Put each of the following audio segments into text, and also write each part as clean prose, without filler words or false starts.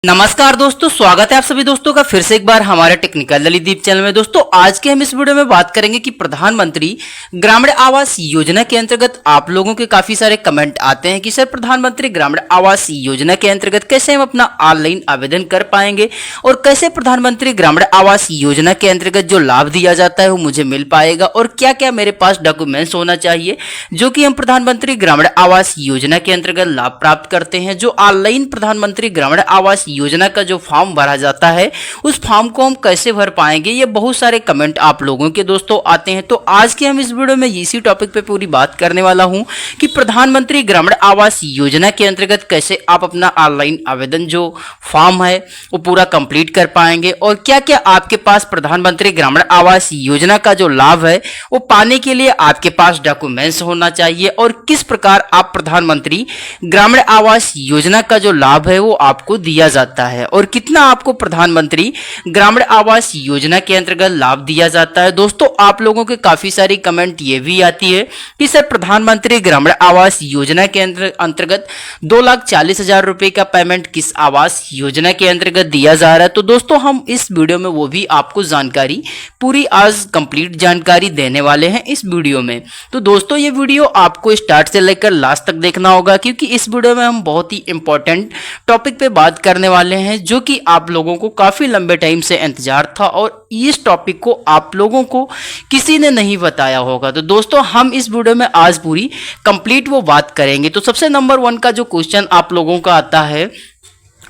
नमस्कार दोस्तों, स्वागत है आप सभी दोस्तों का फिर से एक बार हमारे टेक्निकल ललितदीप चैनल में। दोस्तों आज के हम इस वीडियो में बात करेंगे कि प्रधानमंत्री ग्रामीण आवास योजना के अंतर्गत आप लोगों के काफी सारे कमेंट आते हैं कि सर प्रधानमंत्री ग्रामीण आवास योजना के अंतर्गत कैसे हम अपना ऑनलाइन आवेदन कर पाएंगे और कैसे प्रधानमंत्री ग्रामीण आवास योजना के अंतर्गत जो लाभ दिया जाता है वो मुझे मिल पाएगा और क्या क्या मेरे पास डॉक्यूमेंट्स होना चाहिए जो कि हम प्रधानमंत्री ग्रामीण आवास योजना के अंतर्गत लाभ प्राप्त करते हैं। जो ऑनलाइन प्रधानमंत्री ग्रामीण आवास योजना का जो फॉर्म भरा जाता है उस फॉर्म को हम कैसे भर पाएंगे, ये बहुत सारे कमेंट आप लोगों के दोस्तों आते हैं। तो आज के हम इस वीडियो में इसी टॉपिक पे पूरी बात करने वाला हूं कि प्रधानमंत्री ग्रामीण आवास योजना के अंतर्गत कैसे आप अपना ऑनलाइन आवेदन जो फॉर्म है वो पूरा कंप्लीट कर पाएंगे और क्या क्या आपके पास प्रधानमंत्री ग्रामीण आवास योजना का जो लाभ है वो पाने के लिए आपके पास डॉक्यूमेंट्स होना चाहिए और किस प्रकार आप प्रधानमंत्री ग्रामीण आवास योजना का जो लाभ है वो आपको दिया जाता है और कितना आपको प्रधानमंत्री ग्रामीण आवास योजना के अंतर्गत लाभ दिया जाता है। दोस्तों आप लोगों के काफी सारी कमेंट ये भी आती है कि सर प्रधानमंत्री ग्रामीण आवास योजना के अंतर्गत 2,40,000 रुपए का पेमेंट किस आवास योजना के अंतर्गत दिया जा रहा है। तो दोस्तों हम इस वीडियो में वो भी आपको जानकारी पूरी आज कंप्लीट जानकारी देने वाले हैं इस वीडियो में। तो दोस्तों ये वीडियो आपको स्टार्ट से लेकर लास्ट तक देखना होगा क्योंकि इस वीडियो में हम बहुत ही इंपॉर्टेंट टॉपिक पे बात करने वाले हैं जो कि आप लोगों को काफी लंबे टाइम से इंतजार था और इस टॉपिक को आप लोगों को किसी ने नहीं बताया होगा। तो दोस्तों हम इस वीडियो में आज पूरी कंप्लीट वो बात करेंगे। तो सबसे नंबर 1 का जो क्वेश्चन आप लोगों का आता है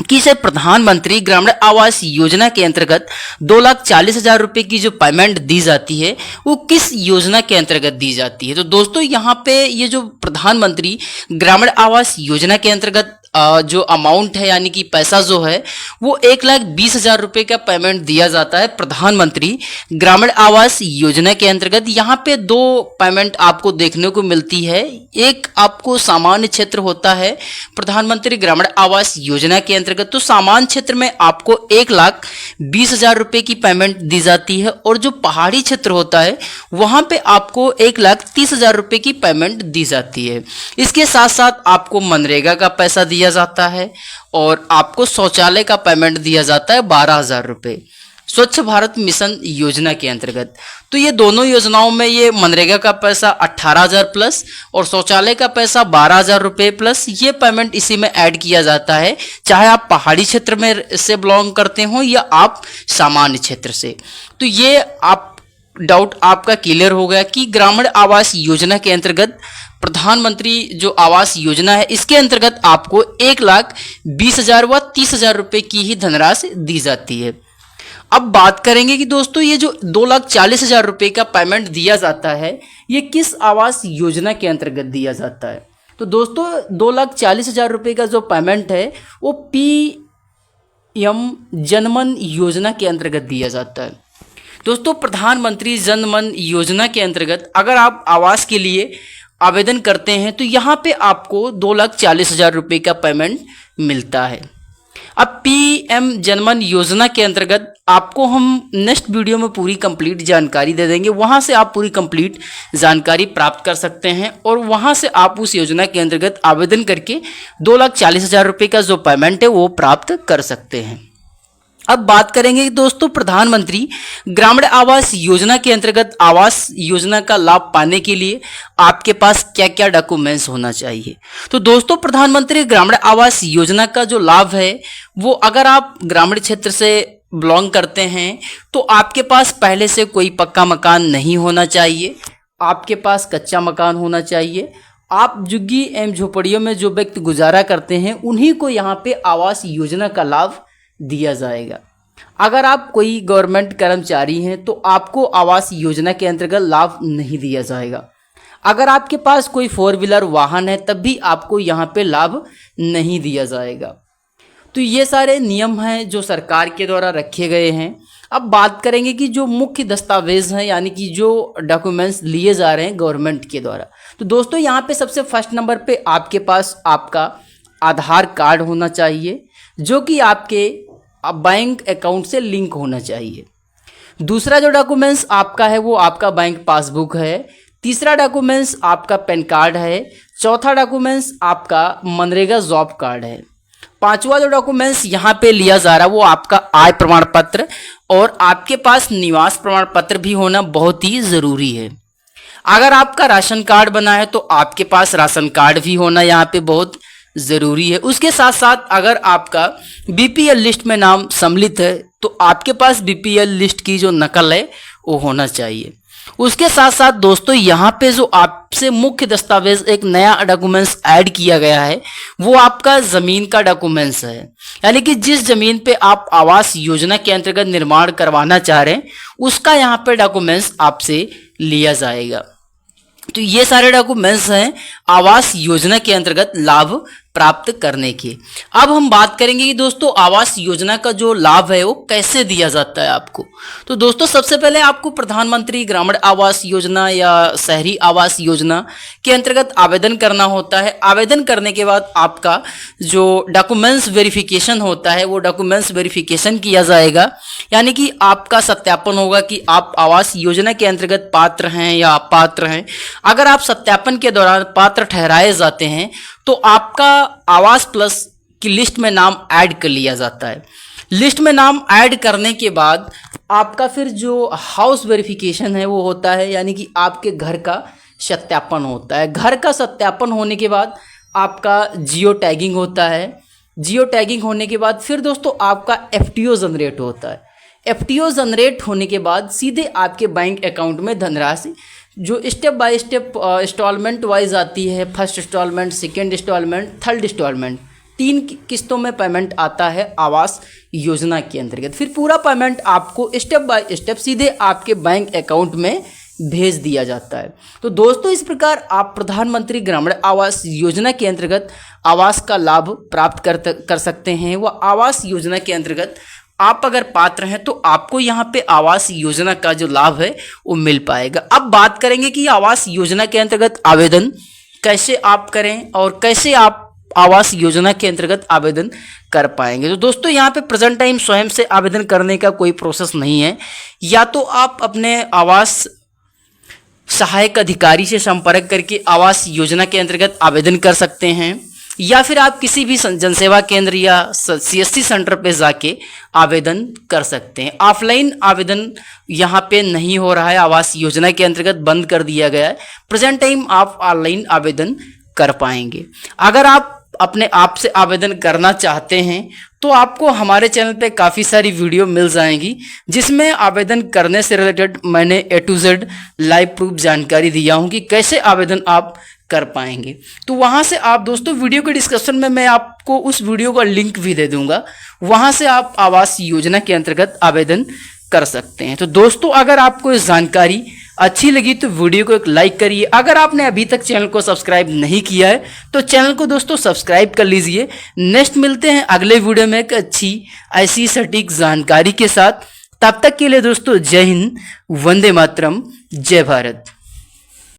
कि सर प्रधानमंत्री ग्रामीण आवास योजना के अंतर्गत 2,40,000 रुपए की जो पेमेंट दी जाती है वो किस योजना के अंतर्गत दी जाती है। तो दोस्तों यहाँ पे ये जो प्रधानमंत्री ग्रामीण आवास योजना के अंतर्गत जो अमाउंट है यानी कि पैसा जो है वो 1,20,000 रुपए का पेमेंट दिया जाता है प्रधानमंत्री ग्रामीण आवास योजना के अंतर्गत। यहाँ पे 2 पेमेंट आपको देखने को मिलती है। एक आपको सामान्य क्षेत्र होता है प्रधानमंत्री ग्रामीण आवास योजना के अंतर्गत, तो सामान्य क्षेत्र में आपको 1,20,000 रुपए की पेमेंट दी जाती है और जो पहाड़ी क्षेत्र होता है वहां पे आपको 1,30,000 रुपए की पेमेंट दी जाती है। इसके साथ साथ आपको मनरेगा का पैसा दिया जाता है और आपको शौचालय का पेमेंट दिया जाता है 12,000 रुपए स्वच्छ भारत मिशन योजना के अंतर्गत। तो ये दोनों योजनाओं में ये मनरेगा का पैसा 18,000 प्लस और शौचालय का पैसा 12,000 रुपए प्लस ये पेमेंट इसी में ऐड किया जाता है, चाहे आप पहाड़ी क्षेत्र में से बिलोंग करते हो या आप सामान्य क्षेत्र से। तो ये आप डाउट आपका क्लियर हो गया कि ग्रामीण आवास योजना के अंतर्गत प्रधानमंत्री जो आवास योजना है इसके अंतर्गत आपको 1,20,000 व 30,000 रुपए की ही धनराशि दी जाती है। अब बात करेंगे कि दोस्तों ये जो 2,40,000 रुपए का पेमेंट दिया जाता है ये किस आवास योजना के अंतर्गत दिया जाता है। तो दोस्तों 2,40,000 रुपए का जो पेमेंट है वो PM जनमन योजना के अंतर्गत दिया जाता है। दोस्तों प्रधानमंत्री जनमन योजना के अंतर्गत अगर आप आवास के लिए आवेदन करते हैं तो यहाँ पे आपको 2,40,000 रुपए का पेमेंट मिलता है। अब PM जनमन योजना के अंतर्गत आपको हम नेक्स्ट वीडियो में पूरी कंप्लीट जानकारी दे देंगे, वहां से आप पूरी कंप्लीट जानकारी प्राप्त कर सकते हैं और वहां से आप उस योजना के अंतर्गत आवेदन करके 2,40,000 रुपए का जो पेमेंट है वो प्राप्त कर सकते हैं। अब बात करेंगे कि दोस्तों प्रधानमंत्री ग्रामीण आवास योजना के अंतर्गत आवास योजना का लाभ पाने के लिए आपके पास क्या क्या डॉक्यूमेंट्स होना चाहिए। तो दोस्तों प्रधानमंत्री ग्रामीण आवास योजना का जो लाभ है वो अगर आप ग्रामीण क्षेत्र से बिलोंग करते हैं तो आपके पास पहले से कोई पक्का मकान नहीं होना चाहिए, आपके पास कच्चा मकान होना चाहिए। आप झुग्गी एवं झोपड़ियों में जो व्यक्ति गुजारा करते हैं उन्हीं को यहाँ पे आवास योजना का लाभ दिया जाएगा। अगर आप कोई गवर्नमेंट कर्मचारी हैं तो आपको आवास योजना के अंतर्गत लाभ नहीं दिया जाएगा। अगर आपके पास कोई 4 व्हीलर वाहन है तब भी आपको यहाँ पे लाभ नहीं दिया जाएगा। तो ये सारे नियम हैं जो सरकार के द्वारा रखे गए हैं। अब बात करेंगे कि जो मुख्य दस्तावेज हैं यानी कि जो डॉक्यूमेंट्स लिए जा रहे हैं गवर्नमेंट के द्वारा। तो दोस्तों यहाँ पे सबसे फर्स्ट नंबर पे आपके पास आपका आधार कार्ड होना चाहिए जो कि आपके बैंक अकाउंट से लिंक होना चाहिए। दूसरा जो डॉक्यूमेंट्स आपका है वो आपका बैंक पासबुक है। तीसरा डॉक्यूमेंट्स आपका पैन कार्ड है। चौथा डॉक्यूमेंट्स आपका मनरेगा जॉब कार्ड है। पांचवा जो डॉक्यूमेंट्स यहाँ पे लिया जा रहा है वो आपका आय प्रमाण पत्र और आपके पास निवास प्रमाण पत्र भी होना बहुत ही जरूरी है। अगर आपका राशन कार्ड बना है तो आपके पास राशन कार्ड भी होना यहाँ पे बहुत जरूरी है। उसके साथ साथ अगर आपका बीपीएल लिस्ट में नाम सम्मिलित है तो आपके पास बीपीएल लिस्ट की जो नकल है वो होना चाहिए। उसके साथ साथ दोस्तों यहाँ पे जो आपसे मुख्य दस्तावेज एक नया डॉक्यूमेंट्स ऐड किया गया है वो आपका जमीन का डॉक्यूमेंट्स है, यानी कि जिस जमीन पे आप आवास योजना के अंतर्गत निर्माण करवाना चाह रहे हैं उसका यहाँ पे डॉक्यूमेंट्स आपसे लिया जाएगा। तो ये सारे डॉक्यूमेंट्स हैं आवास योजना के अंतर्गत लाभ प्राप्त करने के। अब हम बात करेंगे कि दोस्तों आवास योजना का जो लाभ है वो कैसे दिया जाता है आपको। तो दोस्तों सबसे पहले आपको प्रधानमंत्री ग्रामीण आवास योजना या शहरी आवास योजना के अंतर्गत आवेदन करना होता है। आवेदन करने के बाद आपका जो डॉक्यूमेंट्स वेरिफिकेशन होता है वो डॉक्यूमेंट्स वेरिफिकेशन किया जाएगा, यानी कि आपका सत्यापन होगा कि आप आवास योजना के अंतर्गत पात्र हैं या अपात्र हैं। अगर आप सत्यापन के दौरान पात्र ठहराए जाते हैं तो आपका आवास प्लस की लिस्ट में नाम ऐड कर लिया जाता है। लिस्ट में नाम ऐड करने के बाद आपका फिर जो हाउस वेरिफिकेशन है वो होता है, यानी कि आपके घर का सत्यापन होता है। घर का सत्यापन होने के बाद आपका जियो टैगिंग होता है। जियो टैगिंग होने के बाद फिर दोस्तों आपका एफटीओ जनरेट होता है। एफटीओ जनरेट होने के बाद सीधे आपके बैंक अकाउंट में धनराशि जो step by step instalment wise आती है, first instalment, second instalment, third instalment, 3 किस्तों में पेमेंट आता है आवास योजना के अंतर्गत। फिर पूरा पेमेंट आपको स्टेप बाय स्टेप सीधे आपके बैंक अकाउंट में भेज दिया जाता है। तो दोस्तों इस प्रकार आप प्रधानमंत्री ग्रामीण आवास योजना के अंतर्गत आवास का लाभ प्राप्त कर सकते हैं। वह आवास योजना के अंतर्गत आप अगर पात्र हैं तो आपको यहाँ पे आवास योजना का जो लाभ है वो मिल पाएगा। अब बात करेंगे कि आवास योजना के अंतर्गत आवेदन कैसे आप करें और कैसे आप आवास योजना के अंतर्गत आवेदन कर पाएंगे। तो दोस्तों यहाँ पे प्रेजेंट टाइम स्वयं से आवेदन करने का कोई प्रोसेस नहीं है। या तो आप अपने आवास सहायक अधिकारी से संपर्क करके आवास योजना के अंतर्गत आवेदन कर सकते हैं, या फिर आप किसी भी जनसेवा केंद्र या सीएससी सेंटर पे जाके आवेदन कर सकते हैं। ऑफलाइन आवेदन यहाँ पे नहीं हो रहा है, आवास योजना के अंतर्गत बंद कर दिया गया है। प्रेजेंट टाइम आप ऑनलाइन आवेदन कर पाएंगे। अगर आप अपने आप से आवेदन करना चाहते हैं तो आपको हमारे चैनल पे काफ़ी सारी वीडियो मिल जाएंगी जिसमें आवेदन करने से रिलेटेड मैंने A to Z live proof जानकारी दिया हूँ कि कैसे आवेदन आप कर पाएंगे। तो वहाँ से आप दोस्तों वीडियो के डिस्क्रिप्शन में मैं आपको उस वीडियो का लिंक भी दे दूंगा, वहाँ से आप आवास योजना के अंतर्गत आवेदन कर सकते हैं। तो दोस्तों अगर आपको इस जानकारी अच्छी लगी तो वीडियो को एक लाइक करिए। अगर आपने अभी तक चैनल को सब्सक्राइब नहीं किया है तो चैनल को दोस्तों सब्सक्राइब कर लीजिए। नेक्स्ट मिलते हैं अगले वीडियो में एक अच्छी ऐसी सटीक जानकारी के साथ। तब तक के लिए दोस्तों जय हिंद, वंदे मातरम, जय भारत।